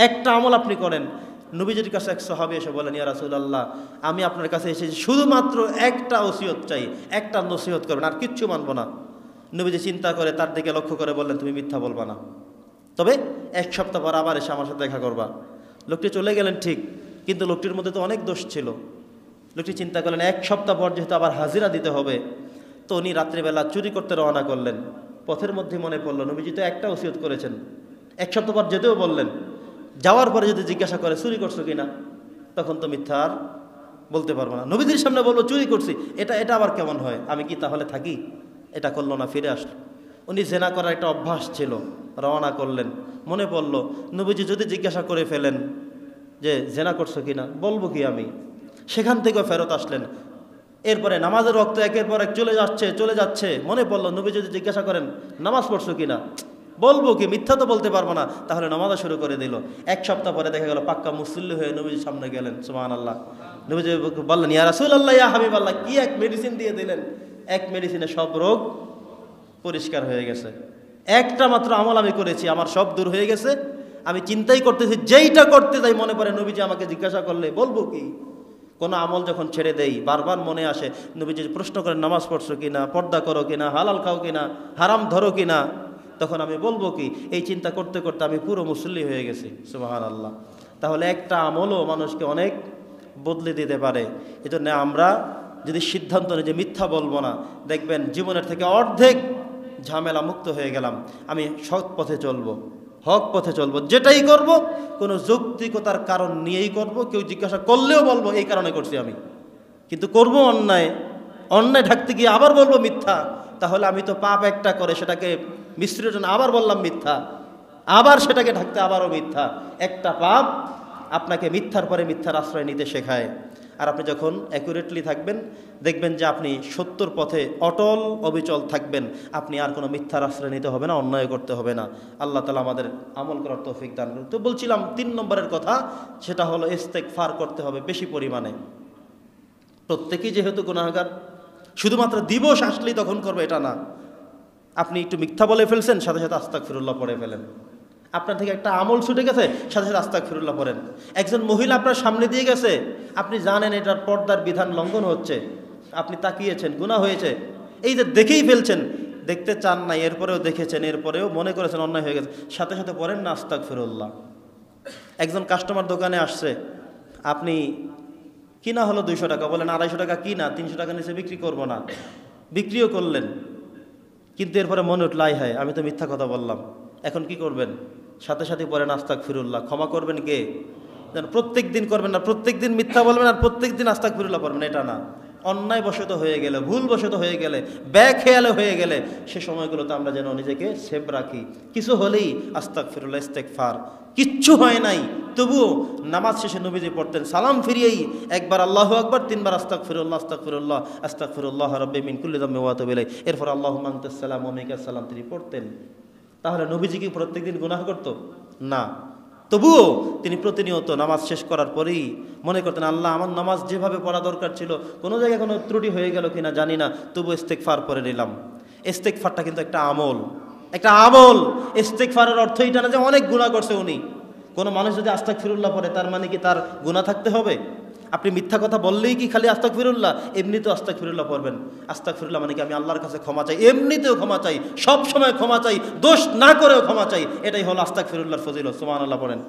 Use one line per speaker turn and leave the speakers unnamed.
একটা আমল আপনি করেন। নবীজির কাছে এক সাহাবী এসে বলেন, ইয়া রাসূলুল্লাহ, আমি আপনার কাছে এসেছি শুধুমাত্র একটা ওসিয়ত চাই, একটা নসিহত করবেন, আর কিচ্ছু মানবো না। নবীজি চিন্তা করে তার দিকে লক্ষ্য করে বললেন, তুমি মিথ্যা বলবা না, তবে এক সপ্তাহ পর আবার এসে আমার সাথে দেখা করবা। লোকটি চলে গেলেন ঠিক, কিন্তু লোকটির মধ্যে তো অনেক দোষ ছিল। লোকটি চিন্তা করলেন এক সপ্তাহ পর যেহেতু আবার হাজিরা দিতে হবে, তো উনি রাত্রিবেলা চুরি করতে রওনা করলেন। পথের মধ্যে মনে পড়লো নবীজি তো একটা ওসিয়ত করেছেন, এক সপ্তাহ পর যেতেও বললেন। যাওয়ার পরে যদি জিজ্ঞাসা করে চুরি করছো কিনা, তখন তো মিথ্যা আর বলতে পারবো না। নবীজির সামনে বলবো চুরি করছি, এটা আবার কেমন হয়, আমি কি তাহলে থাকি? এটা করলো না, ফিরে আসলো। উনি জেনা করার একটা অভ্যাস ছিল, রওনা করলেন। মনে পড়ল নবীজি যদি জিজ্ঞাসা করে ফেলেন যে জেনা করছো কিনা, বলবো কি আমি? সেখান থেকেও ফেরত আসলেন। এরপরে নামাজের রক্ত একের পর এক চলে যাচ্ছে। মনে পড়লো নবী যদি জিজ্ঞাসা করেন নামাজ পড়ছো কিনা, বলবো কি? মিথ্যা তো বলতে পারবো না। তাহলে নামাজও শুরু করে দিল। এক সপ্তাহ পরে দেখা গেল পাক্কা মুসল্লি হয়ে নবীজির সামনে গেলেন। সুবহানাল্লাহ। নবীজি বললেন, ইয়া রাসূলুল্লাহ, ইয়া হাবিবাল্লাহ, কি এক মেডিসিন দিয়ে দিলেন, এক মেডিসিনে সব রোগ পরিষ্কার হয়ে গেছে। একটা মাত্র আমল আমি করেছি, আমার সব দূর হয়ে গেছে। আমি চিন্তাই করতেছি, যেইটা করতে যাই মনে পড়ে নবীজি আমাকে জিজ্ঞাসা করলে বলবো কি? কোনো আমল যখন ছেড়ে দেই বারবার মনে আসে নবীজি প্রশ্ন করেন নামাজ পড়ছো কিনা, পর্দা করো কিনা, হালাল খাও কিনা, হারাম ধরো কিনা, তখন আমি বলবো কি? এই চিন্তা করতে করতে আমি পুরো মুসল্লি হয়ে গেছি। সুবহানাল্লাহ। তাহলে একটা আমলও মানুষকে অনেক বদলে দিতে পারে। এজন্য আমরা যদি সিদ্ধান্ত নিই যে মিথ্যা বলবো না, দেখবেন জীবনের থেকে অর্ধেক ঝামেলা মুক্ত হয়ে গেলাম। আমি সৎ পথে চলবো, হক পথে চলবো, যেটাই করব কোনো যৌক্তিকতার কারণ নিয়েই করব। কেউ জিজ্ঞাসা করলেও বলবো এই কারণে করছি আমি, কিন্তু করব অন্যায় ঢাকতে গিয়ে আবার বলবো মিথ্যা, তাহলে আমি তো পাপ একটা করে সেটাকে মিশ্রের জন্য আবার বললাম মিথ্যা, আবার সেটাকে ঢাকতে আবারও মিথ্যা। একটা পাপ আপনাকে মিথ্যার পরে মিথ্যার আশ্রয় নিতে শেখায়। আর আপনি যখন অ্যাকুরেটলি থাকবেন, দেখবেন যে আপনি সত্যর পথে অটল অবিচল থাকবেন। আপনি আর কোনো মিথ্যার আশ্রয় নিতে হবে না, অন্যায় করতে হবে না। আল্লাহ তাআলা আমাদের আমল করার তৌফিক দান করুন। তো বলছিলাম 3 নম্বরের কথা, সেটা হলো ইস্তেগফার করতে হবে বেশি পরিমাণে। প্রত্যেকেই যেহেতু গুনাহগার, শুধুমাত্র দিবস আসলেই তখন করবে এটা না। আপনি একটু মিথ্যা বলে ফেলছেন, সাথে সাথে আস্তাগফিরুল্লাহ পড়ে ফেলেন। আপনার থেকে একটা আমল ছুটে গেছে, সাথে সাথে আস্তাগফিরুল্লাহ পড়েন। একজন মহিলা আপনার সামনে দিয়ে গেছে, আপনি জানেন এটার পর্দার বিধান লঙ্ঘন হচ্ছে, আপনি তাকিয়েছেন, গুনাহ হয়েছে, এই যে দেখেই ফেলছেন, দেখতে চান না, এরপরেও দেখেছেন, এরপরেও মনে করেছেন অন্যায় হয়ে গেছে, সাথে সাথে পড়েন না আস্তাগফিরুল্লাহ। একজন কাস্টমার দোকানে আসছে, আপনি কিনা হলো 200 টাকা, বলেন 250 টাকা কিনা, 300 টাকা নিচে বিক্রি করবো না, বিক্রিও করলেন। কিন্তু এরপরে মনে উঠল, আয় হায়, আমি তো মিথ্যা কথা বললাম। এখন কি করবেন? সাথে সাথে পড়েন আস্তাগফিরুল্লাহ। ক্ষমা করবেন কে? প্রত্যেক দিন করবেন না, প্রত্যেক দিন মিথ্যা বলবেন আর প্রত্যেক দিন আস্তাগফিরুল্লাহ পড়বেন, এটা না। অন্যায় বশত হয়ে গেলে, ভুল বশত হয়ে গেলে, বেখেয়ালে হয়ে গেলে, সে সময়গুলোতে আমরা যেন নিজেকে সেভ রাখি। কিছু হলেই আস্তাগফিরুল্লাহ, ইস্তেগফার। কিচ্ছু হয় নাই, তবুও নামাজ শেষে নবীজি পড়তেন সালাম ফিরিয়েই একবার আল্লাহু আকবার, 3 বার আস্তাগফিরুল্লাহ, আস্তাগফিরুল্লাহ, আস্তাগফিরুল্লাহ রাব্বি মিন কুল্লি যামবিন ওয়া আতুবু ইলাইহি, এরপর আল্লাহুম্মা আনতাস সালাম ওয়া মিনকাস সালাম তিনি পড়তেন। তাহলে নবীজি কি প্রত্যেকদিন গুনাহ করত? না। তবুও তিনি প্রতিনিয়ত নামাজ শেষ করার পরেই মনে করতেন, আল্লাহ, আমার নামাজ যেভাবে পড়া দরকার ছিল, কোনো জায়গায় কোনো ত্রুটি হয়ে গেল কিনা জানি না, তবু ইস্তেগফার পড়ে নিলাম। ইস্তেগফারটা কিন্তু একটা আমল, একটা আমল। ইস্তেগফারের অর্থ এটা না যে অনেক গুনাহ করছে উনি। কোনো মানুষ যদি আস্তাগফিরুল্লাহ পড়ে, তার মানে কি তার গুনাহ থাকতে হবে? আপনি মিথ্যা কথা বললেই কি খালি আস্তাগফিরুল্লাহ? এমনিতেও আস্তাগফিরুল্লাহ পড়বেন। আস্তাগফিরুল্লাহ মানে কি আমি আল্লাহর কাছে ক্ষমা চাই, এমনিতেও ক্ষমা চাই, সব সময় ক্ষমা চাই, দোষ না করেও ক্ষমা চাই। এটাই হলো আস্তাগফিরুল্লাহর ফজিলত। সুবহানাল্লাহ পড়েন।